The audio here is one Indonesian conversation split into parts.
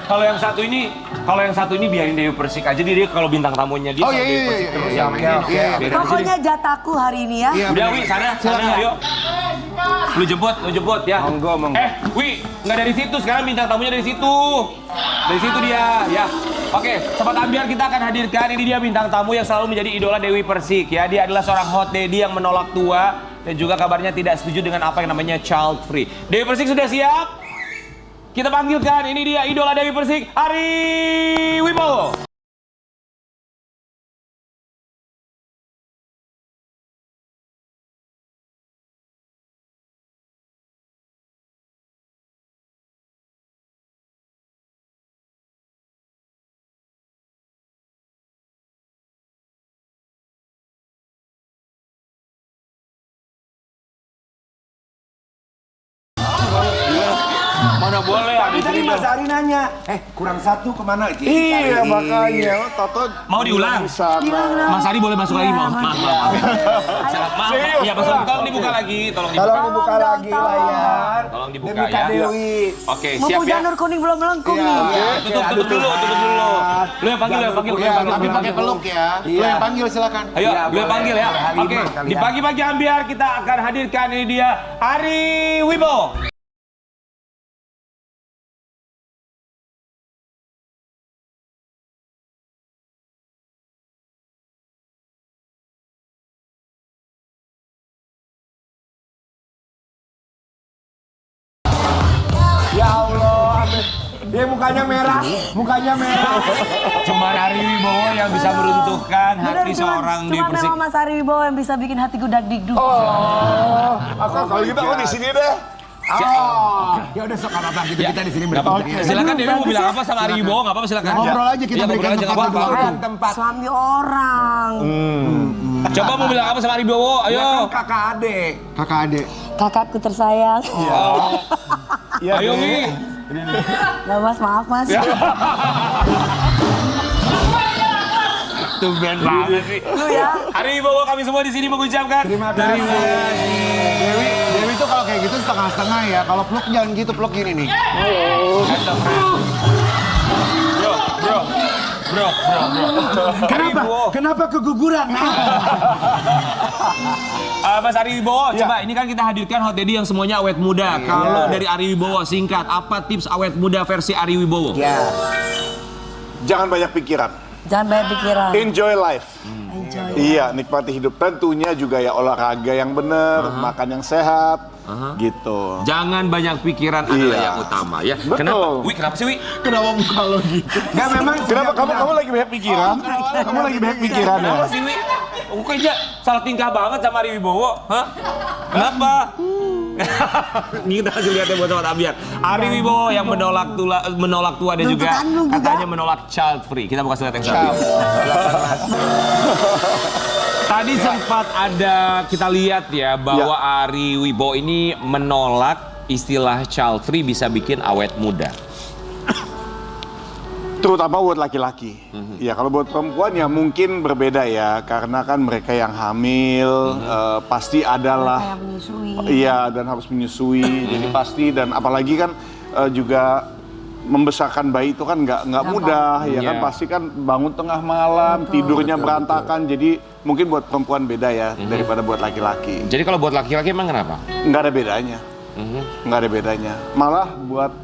kalau yang satu ini biarin Dewi Persik aja, dia kalau bintang tamunya dia Dewi Persik terus ya. Pokoknya jatahku hari ini ya. Udah Wi, sana ayo. Lu jemput ya. Monggo. Wi, nggak dari situ, sekarang bintang tamunya dari situ. Dari situ dia, ya. Oke, Sobat Ambiar, kita akan hadirkan, ini dia bintang tamu yang selalu menjadi idola Dewi Persik ya. Dia adalah seorang hot daddy yang menolak tua dan juga kabarnya tidak setuju dengan apa yang namanya child free. Dewi Persik sudah siap? Kita panggilkan, ini dia idola Dewi Persik, Ari Wibowo. Mana boleh, tapi tadi Mas Ari nanya, kurang satu kemana? Iya makanya, Toto mau diulang? Mas Ari boleh masuk lagi, maaf. Iya, tolong dibuka lagi, tolong dibuka lagi layar. Tolong dibuka ya. Dewi. Oke, siap ya. Janur kuning belum melengkung nih. Tutup dulu. Lu yang panggil. Tapi pakai peluk ya. Lu yang panggil silakan. Ayo, lu yang panggil ya. Oke, di pagi-pagi Ambiar kita akan hadirkan ini dia Ari Wibowo. Ya Allah, dia mukanya merah. Cuma Ari Wibowo yang bisa meruntuhkan hati seorang Dewi Persik. Cuma memang Mas Ari Wibowo yang bisa bikin hatiku dak-dikduk. Kalau gitu aku di sini deh. Ya udah sok apa kita di sini bertiga. Silakan Dewi mau bilang apa sama Ari Wibowo, enggak apa-apa silakan. Ngobrol aja kita berikan tempat. Suami orang. Coba mau bilang apa sama Ari Wibowo, ayo. Kakak adik. Kakakku tersayang. Ayo Mi. Nah, Mas, maaf Mas. Tumben banget sih. Lu ya. Ari Wibowo, kami semua di sini mengucapkan Terima kasih. Dewi tuh kalau kayak gitu setengah-setengah ya. Kalau peluk jangan gitu, peluk gini nih. Bro. Kenapa keguguran? Mas Ari Wibowo, coba ini kan kita hadirkan hot daddy yang semuanya awet muda. Kalau dari Ari Wibowo singkat, apa tips awet muda versi Ari Wibowo? Jangan banyak pikiran. Enjoy life. Iya, nikmati hidup. Tentunya juga ya olahraga yang benar, makan yang sehat, gitu. Jangan banyak pikiran adalah yang utama ya. Betul. Kenapa sih Wi? Kenapa muka lo gitu? Nggak, memang Kenapa kamu lagi banyak pikiran? Kamu lagi banyak pikiran ya? Kenapa sih Wi? Aku kayaknya salah tingkah banget sama Ari Wibowo. Hah? Kenapa? Ini kita kasih lihat ya buat Sobat Ambiar. Ari Wibowo yang menolak tua dan juga katanya menolak child free. Kita mau kasih lihat yang satu. Tadi sempat ada kita lihat ya bahwa Ari Wibowo ini menolak istilah child free bisa bikin awet muda. Terutama buat laki-laki. Ya kalau buat perempuan ya mungkin berbeda ya, karena kan mereka yang hamil pasti adalah dan harus menyusui. Jadi pasti, dan apalagi kan juga membesarkan bayi itu kan nggak mudah ya kan, pasti kan bangun tengah malam, tidurnya berantakan. Jadi mungkin buat perempuan beda ya daripada buat laki-laki. Jadi kalau buat laki-laki emang kenapa? Nggak ada bedanya. Nggak ada bedanya. Malah buat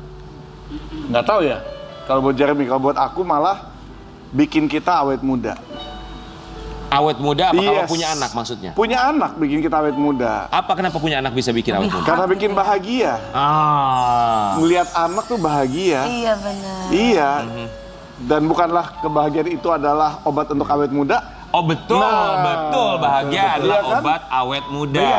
nggak tahu ya. Kalau buat Jeremy, kalau buat aku malah bikin kita awet muda. Awet muda apa kalau punya anak maksudnya? Punya anak bikin kita awet muda. Apa kenapa punya anak bisa bikin awet muda? Karena bikin bahagia. Melihat anak tuh bahagia. Iya benar. Iya. Dan bukanlah kebahagiaan itu adalah obat untuk awet muda. Oh betul, betul. Bahagia adalah obat awet muda.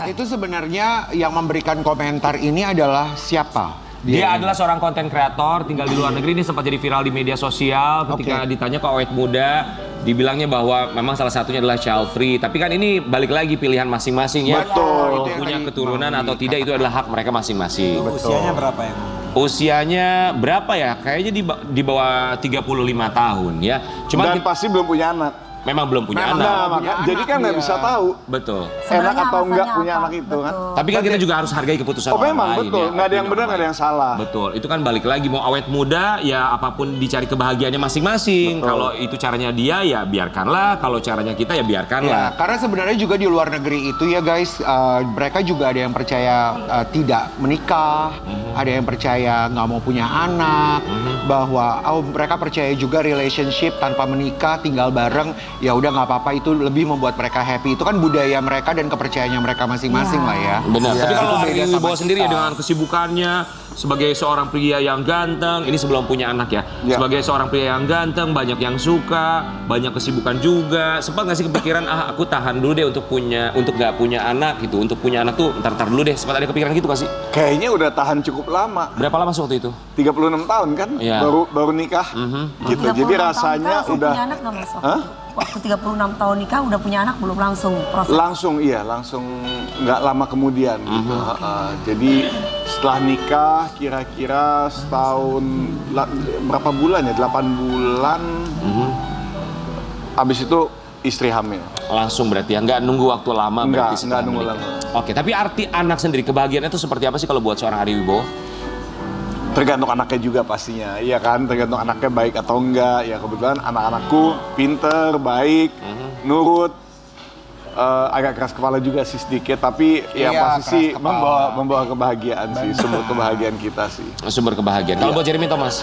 Itu sebenarnya yang memberikan komentar ini adalah siapa? Dia adalah seorang konten kreator, tinggal di luar negeri. Ini sempat jadi viral di media sosial ketika ditanya kok awet muda. Dibilangnya bahwa memang salah satunya adalah child free. Tapi kan ini balik lagi pilihan masing-masing ya. Betul. Itu punya keturunan atau tidak itu adalah hak mereka masing-masing. Usianya berapa ya? Usianya berapa ya? Kayaknya di bawah 35 tahun ya. Dan pasti belum punya anak. memang belum punya anak. Nah, jadi kan nggak bisa tahu Betul. enak Sebenarnya atau enggak alasannya punya apa? anak itu kan. Betul. Tapi kan kita juga harus hargai keputusan Oh orang memang lain. betul, ya. nggak ada yang benar, nggak ada yang salah. Betul, itu kan balik lagi mau awet muda ya apapun dicari kebahagiaannya masing-masing. Betul. Kalau itu caranya dia ya biarkanlah, kalau caranya kita ya Ya, biarkanlah. karena sebenarnya juga di luar negeri itu ya guys, mereka juga ada yang percaya tidak menikah, ada yang percaya nggak mau punya anak, bahwa mereka percaya juga relationship tanpa menikah, tinggal bareng, ya udah nggak apa-apa, itu lebih membuat mereka happy. Itu kan budaya mereka dan kepercayaannya mereka masing-masing lah ya. Benar. Iya. Tapi kalau Itu Ari beda sama Wibowo sendiri ya kita. dengan kesibukannya sebagai seorang pria yang ganteng, ini sebelum punya anak ya. Ya. Sebagai seorang pria yang ganteng, banyak yang suka, banyak kesibukan juga. Sempat nggak sih kepikiran aku tahan dulu deh untuk nggak punya anak gitu. Untuk punya anak tuh ntar dulu deh. Sempat ada kepikiran gitu nggak sih? Kayaknya udah tahan cukup lama. Berapa lama sih waktu itu? 36 tahun kan, Iya. baru nikah. Gitu. 36 Jadi tahun rasanya nikah, langsung udah punya anak nggak Mas? Hah? Waktu 36 tahun nikah udah punya anak belum langsung proses? langsung nggak lama kemudian gitu. Jadi setelah nikah kira-kira setahun berapa bulan ya? 8 bulan. Habis itu istri hamil. Langsung berarti ya, nggak nunggu waktu lama Nggak, berarti setelah nggak nunggu menikah. Oke, tapi arti anak sendiri, kebahagiaan itu seperti apa sih kalau buat seorang Ari Wibowo? Tergantung anaknya juga pastinya, iya kan? Tergantung anaknya baik atau enggak. Ya kebetulan anak-anakku pinter, baik, nurut, agak keras kepala juga sih sedikit. Tapi yang Iya, pasti sih keras kepala. membawa kebahagiaan sih, sumber kebahagiaan kita sih. Sumber kebahagiaan. Kalau buat Jeremy Thomas?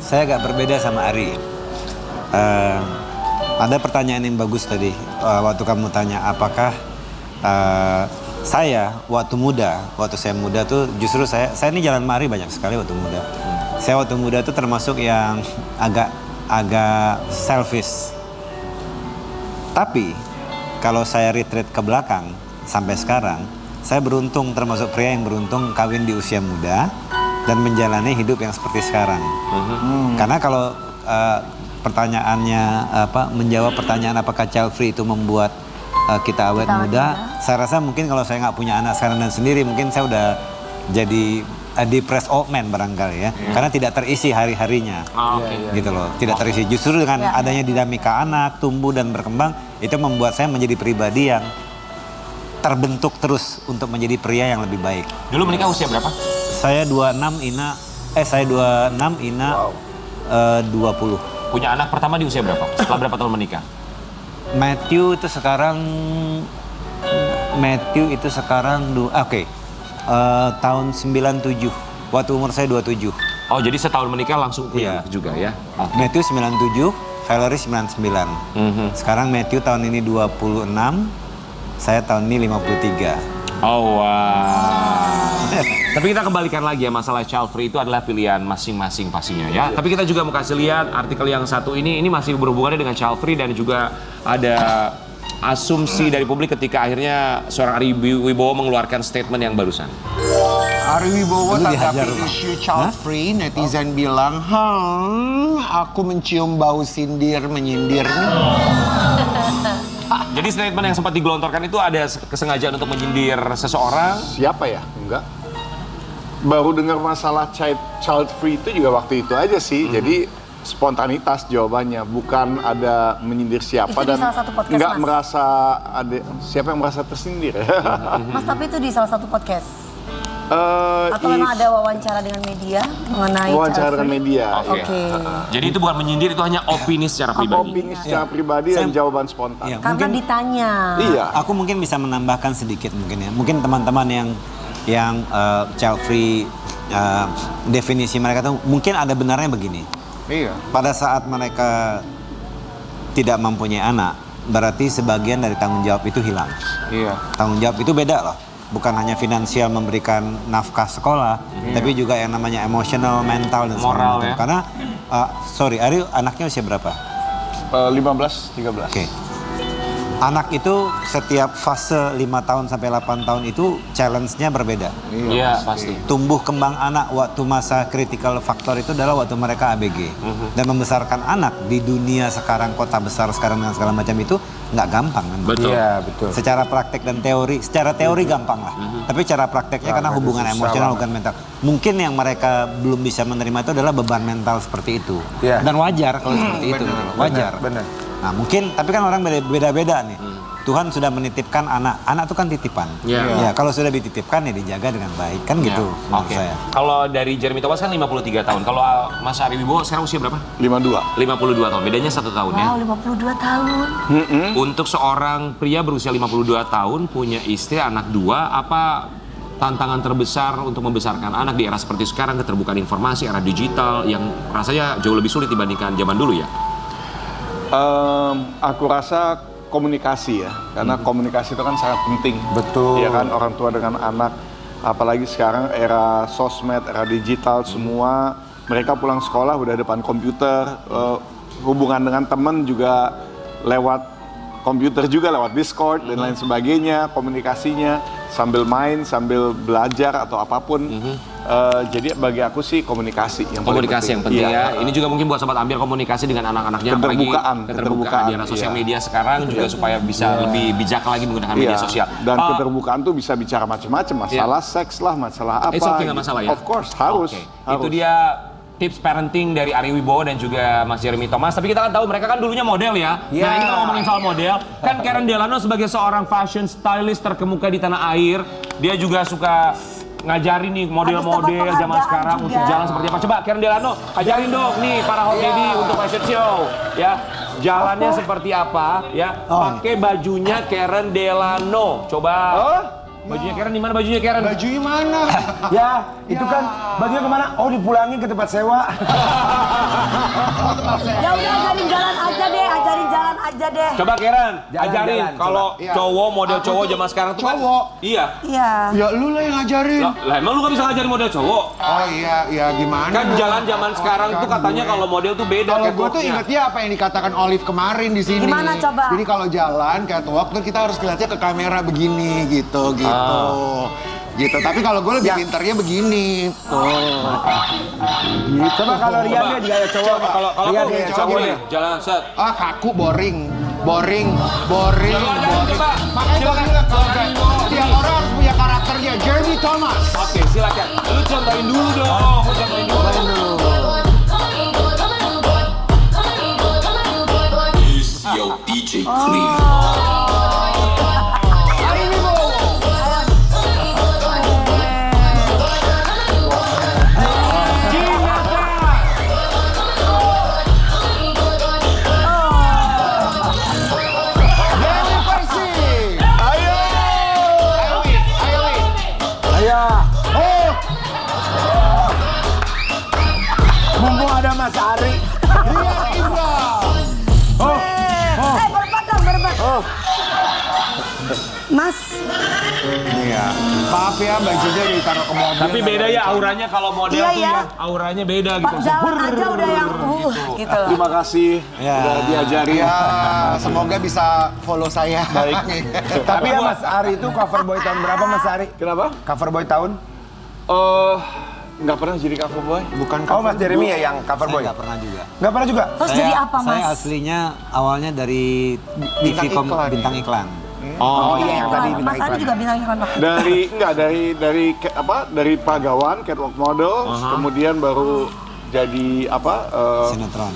Saya agak berbeda sama Ari. Ada pertanyaan yang bagus tadi waktu kamu tanya apakah saya waktu saya muda tuh justru saya ini jalan mari banyak sekali waktu muda. Saya waktu muda tuh termasuk yang agak selfish. Tapi kalau saya retreat ke belakang sampai sekarang, saya beruntung termasuk pria yang beruntung kawin di usia muda dan menjalani hidup yang seperti sekarang. Karena kalau pertanyaannya menjawab pertanyaan apakah child free itu membuat kita awet muda, saya rasa mungkin kalau saya nggak punya anak sekarang dan sendiri mungkin saya udah jadi depressed old man barangkali ya, karena tidak terisi hari-harinya, gitu loh, tidak terisi. Justru dengan adanya dinamika anak tumbuh dan berkembang itu membuat saya menjadi pribadi yang terbentuk terus untuk menjadi pria yang lebih baik. Dulu menikah usia berapa? Saya 26, Ina 20. Punya anak pertama di usia berapa? Setelah berapa tahun menikah? Matthew itu sekarang tahun 97. Waktu umur saya 27. Oh, jadi setahun menikah langsung punya anak juga ya? Matthew 97, Valerie 99. Sekarang Matthew tahun ini 26, saya tahun ini 53. Oh, wow. Tapi kita kembalikan lagi ya, masalah child free itu adalah pilihan masing-masing pastinya ya. Tapi kita juga mau kasih lihat artikel yang satu ini masih berhubungannya dengan child free dan juga ada asumsi dari publik ketika akhirnya seorang Ari Wibowo mengeluarkan statement yang barusan. Ari Wibowo Dulu dihajar tanggapi rumah. isu child free, netizen bilang, aku mencium bau menyindir nih. Ah. Jadi statement yang sempat digelontorkan itu ada kesengajaan untuk menyindir seseorang. Siapa ya? Enggak. Baru dengar masalah child free itu juga waktu itu aja sih. Jadi spontanitas jawabannya, bukan ada menyindir siapa Itu di dan salah satu podcast, nggak Mas. merasa ada siapa yang merasa tersindir. Mas, tapi itu di salah satu podcast? Atau Is- memang ada wawancara dengan media mengenai wawancara child dengan free? media. Oke. Jadi itu bukan menyindir, itu hanya opini secara pribadi. Opini secara pribadi dan jawaban spontan. Iya. Karena Mungkin- ditanya. Iya. Aku mungkin bisa menambahkan sedikit mungkin ya. Mungkin teman-teman yang child free definisi mereka tuh mungkin ada benarnya begini. Iya. Pada saat mereka tidak mempunyai anak, berarti sebagian dari tanggung jawab itu hilang. Iya. Tanggung jawab itu beda loh. Bukan hanya finansial memberikan nafkah sekolah, tapi juga yang namanya emosional, mental dan segala Moral macam. ya. Karena Ari anaknya usia berapa? 15, 13. Oke. Anak itu setiap fase 5 tahun sampai 8 tahun itu challenge-nya berbeda. Iya, pasti. Tumbuh kembang anak waktu masa critical factor itu adalah waktu mereka ABG. Dan membesarkan anak di dunia sekarang, kota besar sekarang dan segala macam itu nggak gampang kan? Betul. Iya, betul. Secara praktek dan teori, secara teori gampang lah. Tapi cara prakteknya karena hubungan emosional bukan mental. Mungkin yang mereka belum bisa menerima itu adalah beban mental seperti itu. Iya. Dan wajar kalau seperti itu. Wajar. Benar. Nah mungkin, tapi kan orang beda-beda nih. Tuhan sudah menitipkan anak. Anak itu kan titipan. Iya. Ya, kalau sudah dititipkan ya dijaga dengan baik. Kan gitu menurut Oke. saya. Kalau dari Jeremy Thomas kan 53 tahun. Kalau Mas Ari Wibowo sekarang usia berapa? 52. 52 tahun. Bedanya 1 tahun ya. Wow, 52 tahun. Untuk seorang pria berusia 52 tahun punya istri, anak 2, apa tantangan terbesar untuk membesarkan anak di era seperti sekarang, keterbukaan informasi, era digital yang rasanya jauh lebih sulit dibandingkan zaman dulu ya? Aku rasa komunikasi ya, karena komunikasi itu kan sangat penting. Betul. Ya kan, orang tua dengan anak, apalagi sekarang era sosmed, era digital, semua mereka pulang sekolah udah depan komputer, hubungan dengan teman juga lewat komputer juga, lewat Discord dan lain sebagainya, komunikasinya sambil main, sambil belajar atau apapun. Jadi bagi aku sih komunikasi yang paling Komunikasi yang penting Iya. ya. Ini juga mungkin buat sobat ambil komunikasi dengan anak-anaknya. apalagi keterbukaan di era sosial iya. media sekarang juga supaya bisa lebih bijak lagi menggunakan media Iya. sosial. Dan keterbukaan tuh bisa bicara macam-macam, masalah seks lah, masalah apa. It's okay, nggak masalah ya? Of course, harus. Oke. harus. Itu dia tips parenting dari Ari Wibowo dan juga Mas Jeremy Thomas. Tapi kita kan tahu mereka kan dulunya model ya. Nah ini kalau ngomongin soal model, kan Karen Delano sebagai seorang fashion stylist terkemuka di tanah air, dia juga suka ngajarin nih model-model Ada zaman sekarang juga. untuk jalan seperti apa. Coba Karen Delano, ajarin dong nih para hot lady untuk fashion show ya. Jalannya seperti apa ya. Pakai bajunya Karen Delano. Coba. Bajunya Karen di mana bajunya Karen? Bajunya mana? Ya, itu kan bajunya kemana? Oh, dipulangin ke tempat sewa. Ya udah ajarin jalan aja deh. Coba Karen, ajarin jalan, kalau coba. Iya. cowok model cowok zaman sekarang tuh kan. Cowok? Iya. Iya. Ya lu lah yang ngajarin. Lah emang lu gak bisa ngajarin model cowok? Oh iya, ya gimana? Kan jalan zaman sekarang tuh katanya kalau model tuh beda Kalau gue tuh catwalknya. ingetnya apa yang dikatakan Olive kemarin di sini. Gimana coba? Jadi kalau jalan catwalk tuh kita harus lihatnya ke kamera begini gitu. Gitu. Tapi kalau gue lebih pinternya begini. Coba kalau Rian dia gaya cowok. Kalau Rian aku gaya coba cowok gini, deh. jalan set. Ah kaku, boring. Coba Makanya gue bilang tiap orang harus punya karakternya. Jeremy Thomas. Oke, silakan. Lu contohin dulu dong. Lu contohin dulu. Yo, DJ Clean. Mumpung ada Mas Ari. Berempat dong, berempat. Mas, Iya. Maaf ya bajunya ditaruh ke mobil. Tapi beda ya auranya kalau model Iya, tuh ya. ya. Auranya beda Pak gitu. jalan aja udah yang gitu. Terima kasih Ya. udah diajarin. Ya, semoga bisa follow saya. Baik. Tapi ya Mas Ari itu cover boy tahun berapa Mas Ari? Kenapa? Cover boy tahun? Nggak pernah jadi cover boy. Bukan Oh Mas Jeremy ya yang cover boy? Saya nggak pernah juga. Nggak pernah juga? Terus jadi apa Mas? Saya aslinya awalnya dari Bintang TV iklan. bintang iklan. Oh iya yang tadi bintang Mas Ari iklan. juga bintang iklan. dari pagawan catwalk model, kemudian baru jadi Sinetron.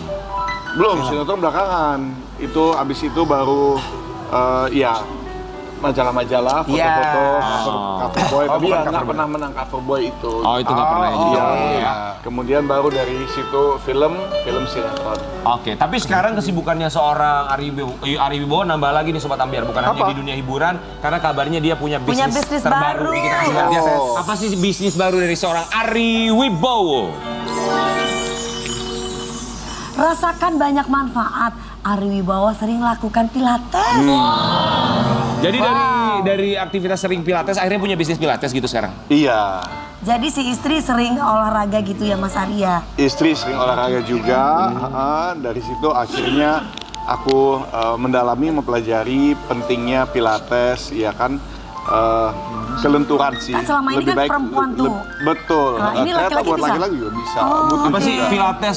belum sinetron belakangan. Itu abis itu baru ya majalah-majalah, foto-foto, cover boy. Oh, Tapi bukan ya cover nggak boy. pernah menang cover boy itu. Oh itu nggak pernah ya. Iya. Iya. Kemudian baru dari situ film sinetron. Oke, tapi sekarang kesibukannya seorang Ari Wibowo nambah lagi nih Sobat Ambiar. Bukan hanya Apa? di dunia hiburan, karena kabarnya dia punya Punya bisnis bisnis terbaru. baru. Nih, kita kasih lihat ya. Apa sih bisnis baru dari seorang Ari Wibowo? Rasakan banyak manfaat. Ari Wibowo sering lakukan pilates. Jadi dari aktivitas sering pilates, akhirnya punya bisnis pilates gitu sekarang? Iya. Jadi si istri sering olahraga gitu ya Mas Ari ya? Istri sering olahraga juga. Dari situ akhirnya aku mendalami, mempelajari pentingnya Pilates, ya kan, kelenturan sih. Kan selama ini kan perempuan tuh. Betul. Nah, ini Ternyata laki-laki buat bisa? laki-laki juga bisa. Oh. Butuh Apa sih juga. Pilates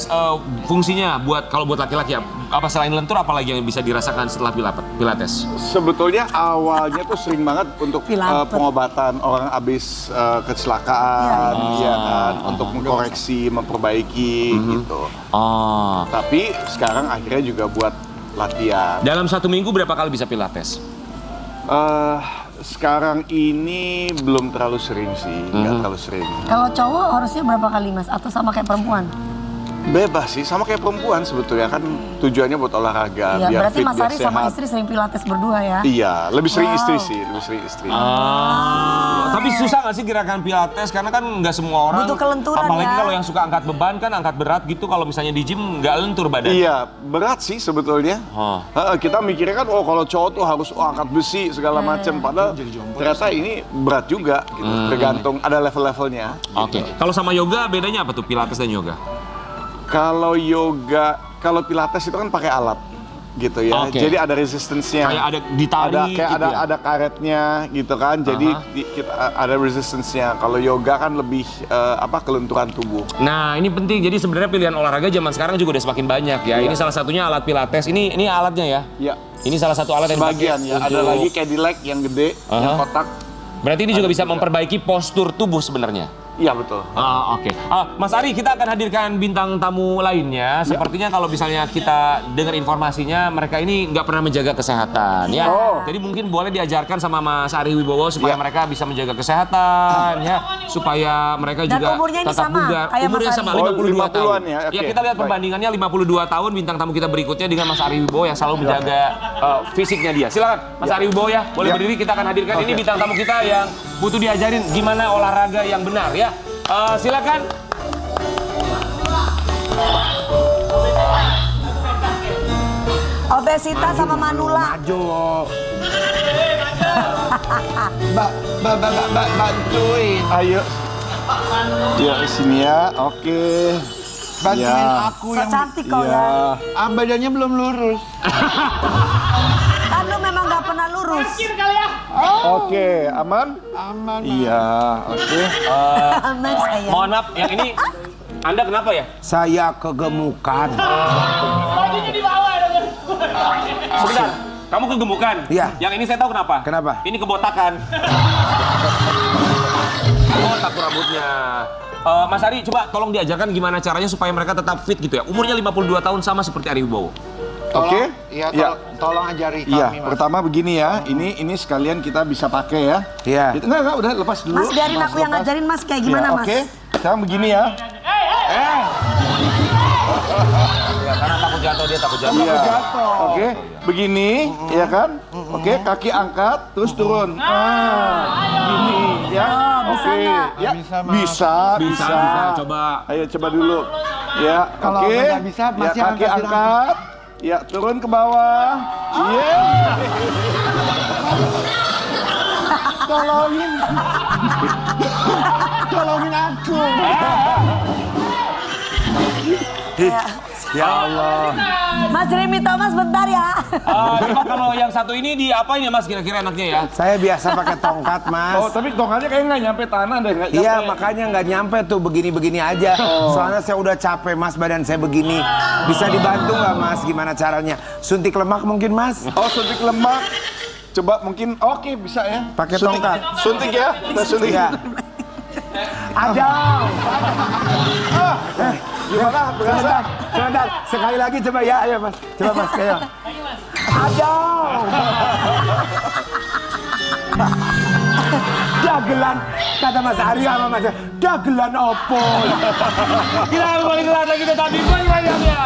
fungsinya kalau buat laki-laki apa selain lentur apalagi yang bisa dirasakan setelah Pilates? Sebetulnya awalnya tuh sering banget untuk Pilates. pengobatan orang habis kecelakaan, ya kan, untuk mengkoreksi, memperbaiki gitu. Oh. Tapi sekarang akhirnya juga buat latihan. Dalam 1 minggu berapa kali bisa Pilates? Sekarang ini belum terlalu sering sih, nggak terlalu sering. Kalau cowok harusnya berapa kali Mas? Atau sama kayak perempuan? Bebas sih, sama kayak perempuan sebetulnya kan tujuannya buat olahraga, Iya, biar berarti fit, Mas biar Ari sama sehat. istri sering Pilates berdua ya? Iya, lebih sering Wow. istri sih, lebih sering istri. Tapi susah nggak sih gerakan Pilates? Karena kan nggak semua orang. Butuh kelenturan apalagi ya. kalau yang suka angkat beban kan, angkat berat gitu. Kalau misalnya di gym nggak lentur badan. Iya, berat sih sebetulnya. Oh. Kita mikirnya kan, oh kalau cowok tuh harus angkat besi segala macam. Padahal ternyata ini berat juga, gitu. Tergantung ada level-levelnya. Oke. Kalau sama yoga bedanya apa tuh Pilates dan yoga? Kalau yoga, kalau Pilates itu kan pakai alat, gitu ya. Oke. Jadi ada resistance-nya. Kayak ada ditarik kayak gitu ya? ada karetnya, gitu kan. Jadi kita ada resistance-nya. Kalau yoga kan lebih kelenturan tubuh. Nah ini penting. Jadi sebenarnya pilihan olahraga zaman sekarang juga udah semakin banyak ya. Ini salah satunya alat Pilates. Ini alatnya ya. Iya. Ini salah satu alat yang dipakai Sebagian ya. Ada untuk- lagi Cadillac yang gede, yang kotak. Berarti ini juga bisa memperbaiki postur tubuh sebenarnya. Iya betul. Oke. Mas Ari, kita akan hadirkan bintang tamu lainnya. Sepertinya kalau misalnya kita dengar informasinya, mereka ini nggak pernah menjaga kesehatan, ya. Jadi mungkin boleh diajarkan sama Mas Ari Wibowo supaya mereka bisa menjaga kesehatan, ya. Supaya mereka Dan juga umurnya ini tetap sama, bugar. kayak Mas Umurnya Ari. sama, Oh, 52 tahun. 50-an ya, oke. Ya, kita lihat Baik. perbandingannya 52 tahun bintang tamu kita berikutnya dengan Mas Ari Wibowo yang selalu menjaga fisiknya dia. Silakan, Mas Ari Wibowo ya. Boleh berdiri, kita akan hadirkan ini bintang tamu kita yang butuh diajarin gimana olahraga yang benar, ya. Silakan. Obesitas sama manula. Bantuin. Ayo. Ya, sini ya. Oke. Bantuin Ya. aku So yang cantik kau Iya. ya. badannya belum lurus. Kan lu memang gak pernah lurus. Oke, aman? Aman. Iya, oke. Aman sayang. Mohon maaf, yang ini Anda kenapa ya? Saya kegemukan. Sebentar, kamu kegemukan? Iya. Yang ini saya tahu kenapa. Kenapa? Ini kebotakan. Oh, takut rambutnya. Mas Ari, coba tolong diajarkan gimana caranya supaya mereka tetap fit gitu ya. Umurnya 52 tahun sama seperti Ari Wibowo. Oke? Iya, Ya. tolong ajari Iya, kami, Mas. pertama begini ya. Ini sekalian kita bisa pakai ya. Iya. Enggak, udah lepas dulu. Mas biarin aku yang lepas. ngajarin Mas kayak gimana Ya, Mas. Oke, sekarang begini ya. Ya, karena takut jatuh, dia takut jatuh. Iya. Oke, begini, ya kan? Oke, kaki angkat, terus turun. Gini, ya. bisa Oke, nggak? ya. Bisa, Mas. Bisa, coba. Ayo coba dulu. Ya, Kalau oke. nggak bisa, Ya, masih kaki angkat angkat. Ya, turun ke bawah. Iya. Tolongin. Tolongin aku. Ya Allah. Mas Remi Thomas bentar ya. Coba kalau yang satu ini di apa ini Mas kira-kira enaknya ya? Saya biasa pakai tongkat, Mas. Oh, tapi tongkatnya kayaknya nggak nyampe tanah deh. Nggak Iya, nyampe. makanya nggak nyampe tuh begini-begini aja. Soalnya saya udah capek, Mas, badan saya begini. Bisa dibantu nggak, Mas? Gimana caranya? Suntik lemak mungkin, Mas? Oh, suntik lemak. Coba mungkin, oke bisa ya. Pakai Suntik- tongkat. Suntik ya, kita suntik. Iya. Ada. Gimana? Berasa? Sebentar, sekali lagi coba ya, ayo Mas. Coba Mas, ayo. Ada. Dagelan, kata Mas Ari sama Mas, dagelan opo. Kita balik lagi ke tadi banyak-banyaknya.